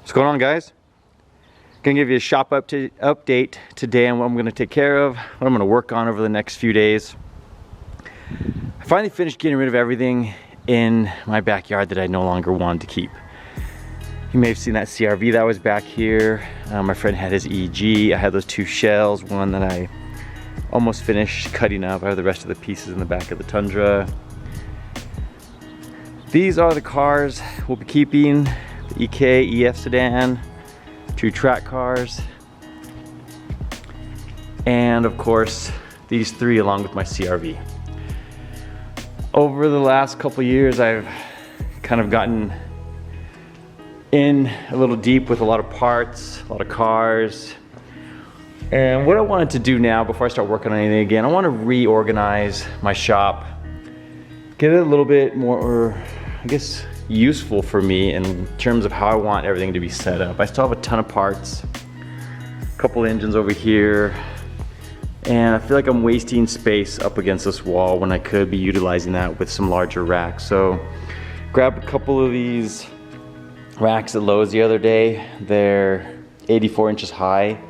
What's going on, guys? Gonna give you a shop update today on what I'm gonna take care of, what I'm gonna work on over the next few days. I finally finished getting rid of everything in my backyard that I no longer wanted to keep. You may have seen that CRV that was back here. My friend had his EG. I had those two shells, one that I almost finished cutting up. I have the rest of the pieces in the back of the Tundra. These are the cars we'll be keeping. The EK, EF sedan, two track cars, and of course these three along with my CRV. Over the last couple years I've kind of gotten in a little deep with a lot of parts, a lot of cars, and what I wanted to do now before I start working on anything again, I want to reorganize my shop, get it a little bit more, I guess, useful for me in terms of how I want everything to be set up. I still have a ton of parts, a couple engines over here, and I feel like I'm wasting space up against this wall when I could be utilizing that with some larger racks. So grabbed a couple of these racks at Lowe's the other day. They're 84 inches high,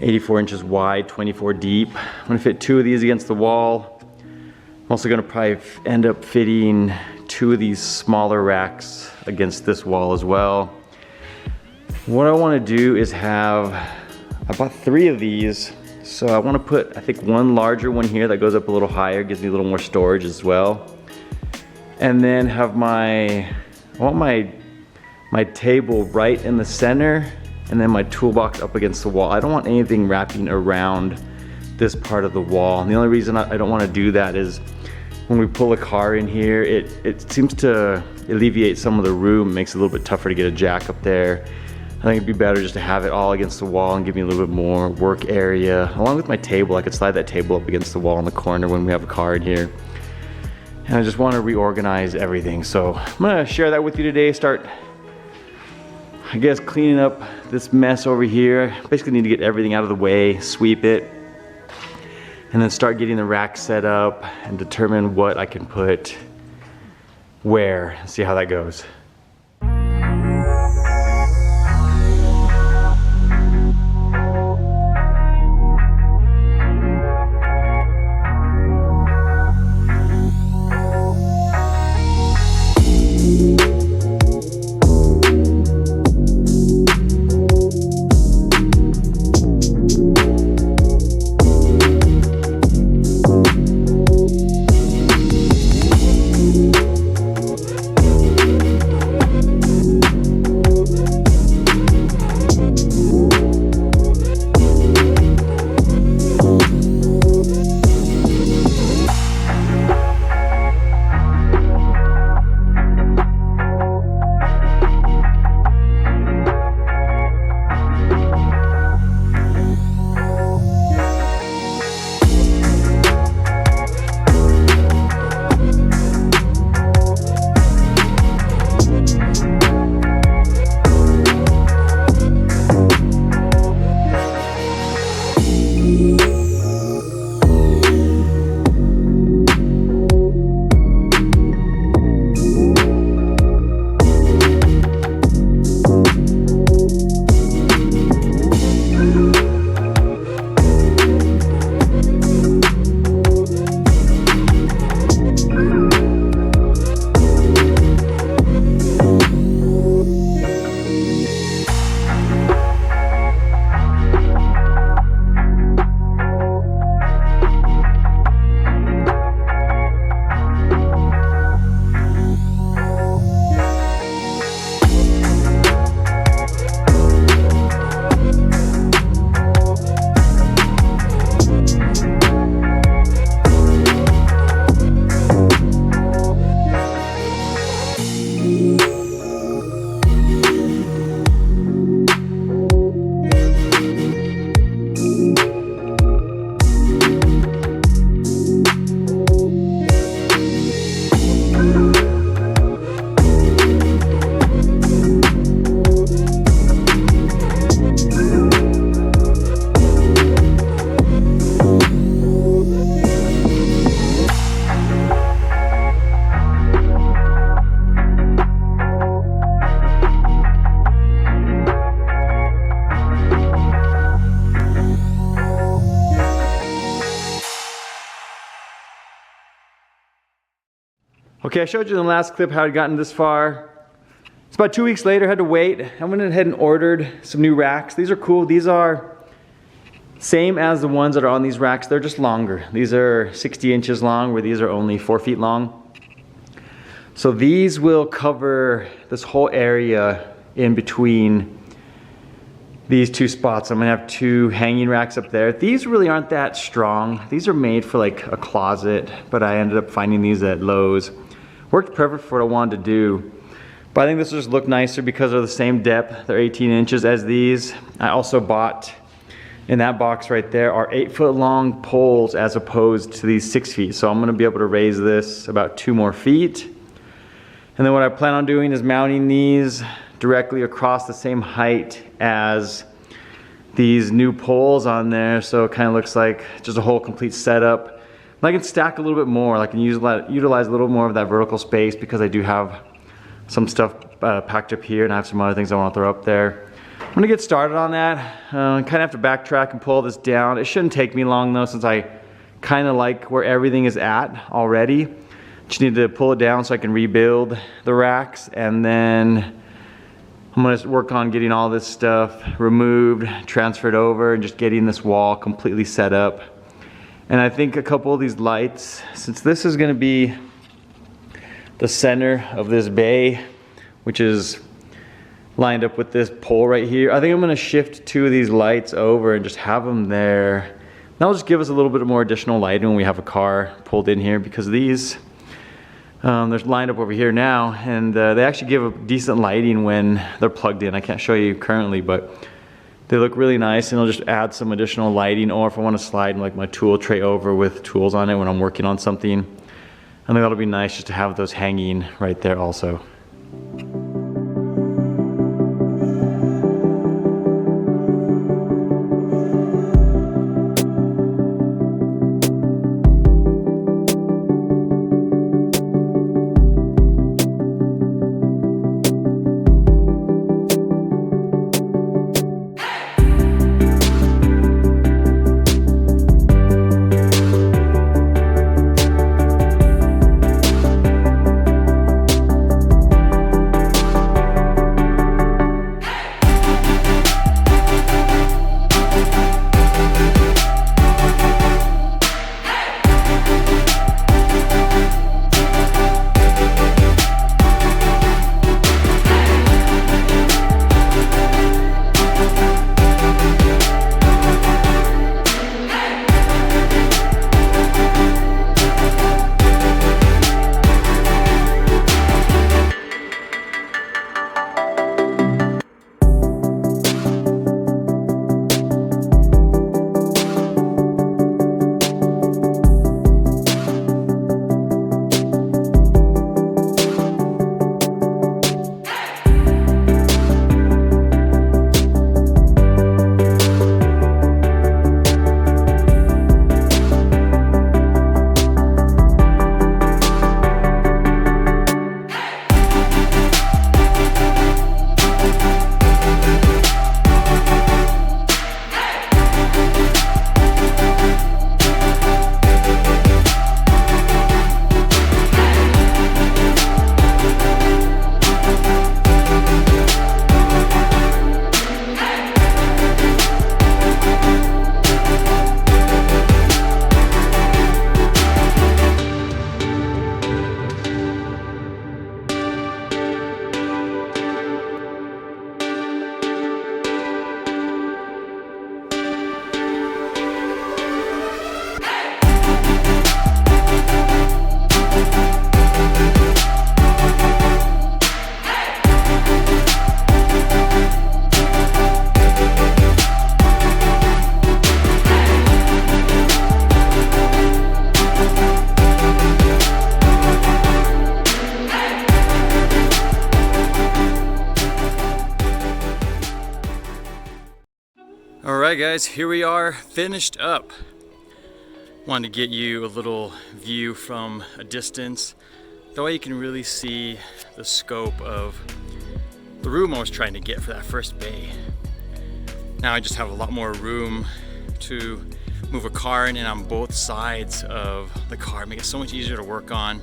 84 inches wide, 24 deep. I'm gonna fit two of these against the wall. I'm also gonna probably end up fitting two of these smaller racks against this wall as well. What I want to do is I bought three of these, so I want to put, I think, one larger one here that goes up a little higher, gives me a little more storage as well. And then have I want my table right in the center, and then my toolbox up against the wall. I don't want anything wrapping around this part of the wall. And the only reason I don't want to do that is when we pull a car in here, it seems to alleviate some of the room, makes it a little bit tougher to get a jack up there. I think it'd be better just to have it all against the wall and give me a little bit more work area. Along with my table, I could slide that table up against the wall in the corner when we have a car in here. And I just want to reorganize everything. So I'm gonna share that with you today, start, I guess, cleaning up this mess over here. Basically need to get everything out of the way, sweep it, and then start getting the rack set up and determine what I can put where, see how that goes. Okay, I showed you in the last clip how I'd gotten this far. It's about 2 weeks later, had to wait. I went ahead and ordered some new racks. These are cool. These are same as the ones that are on these racks. They're just longer. These are 60 inches long, where these are only 4 feet long. So these will cover this whole area in between these two spots. I'm gonna have 2 hanging racks up there. These really aren't that strong. These are made for like a closet, but I ended up finding these at Lowe's. Worked perfect for what I wanted to do. But I think this will just look nicer because they're the same depth. They're 18 inches as these. I also bought, in that box right there, are 8-foot long poles as opposed to these 6 feet. So I'm gonna be able to raise this about 2 more feet. And then what I plan on doing is mounting these directly across the same height as these new poles on there, so it kind of looks like just a whole complete setup. And I can stack a little bit more. I can utilize a little more of that vertical space because I do have some stuff packed up here, and I have some other things I want to throw up there. I'm gonna get started on that. I kind of have to backtrack and pull this down. It shouldn't take me long though, since I kind of like where everything is at already. Just need to pull it down so I can rebuild the racks, and then I'm gonna work on getting all this stuff removed, transferred over, and just getting this wall completely set up. And I think a couple of these lights, since this is gonna be the center of this bay, which is lined up with this pole right here, I think I'm gonna shift 2 of these lights over and just have them there. That'll just give us a little bit more additional lighting when we have a car pulled in here, because these, they're lined up over here now, and they actually give a decent lighting when they're plugged in. I can't show you currently, but they look really nice, and they'll just add some additional lighting. Or if I want to slide like my tool tray over with tools on it when I'm working on something, I think that'll be nice just to have those hanging right there also. Alright guys, here we are, finished up. Wanted to get you a little view from a distance. That way you can really see the scope of the room I was trying to get for that first bay. Now I just have a lot more room to move a car in and on both sides of the car. Make it so much easier to work on.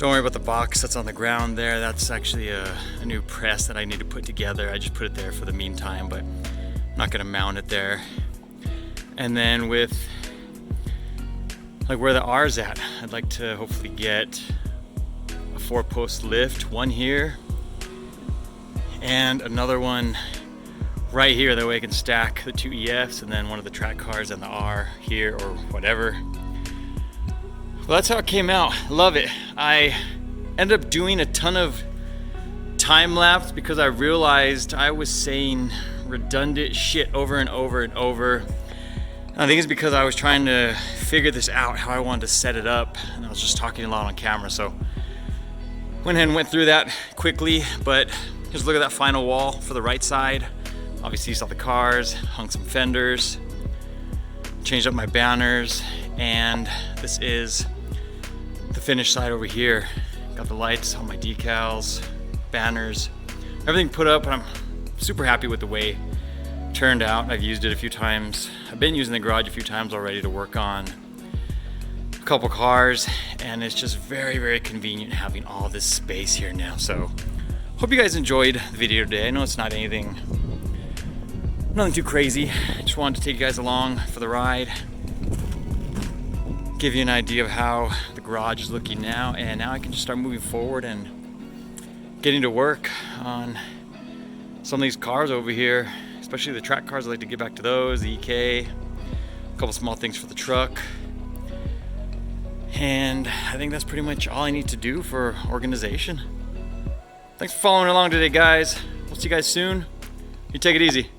Don't worry about the box that's on the ground there. That's actually a new press that I need to put together. I just put it there for the meantime, but I'm not gonna mount it there. And then with like where the R's at, I'd like to hopefully get a 4-post lift, one here and another one right here. That way I can stack the 2 EFs and then one of the track cars and the R here or whatever. Well, that's how it came out. Love it. I ended up doing a ton of time lapse because I realized I was saying redundant shit over and over and over. I think it's because I was trying to figure this out, how I wanted to set it up, and I was just talking a lot on camera. So went ahead and went through that quickly, but just look at that final wall for the right side. Obviously you saw the cars, hung some fenders, changed up my banners, and this is the finished side over here. Got the lights on my decals, banners, everything put up, and I'm super happy with the way it turned out. I've used it a few times. I've been using the garage a few times already to work on a couple cars, and it's just very, very convenient having all this space here now. So hope you guys enjoyed the video today. I know it's not nothing too crazy. I just wanted to take you guys along for the ride, give you an idea of how the garage is looking now, and now I can just start moving forward and getting to work on some of these cars over here, especially the track cars. I like to get back to those, the EK, a couple small things for the truck, and I think that's pretty much all I need to do for organization. Thanks for following along today, guys. We'll see you guys soon. You take it easy.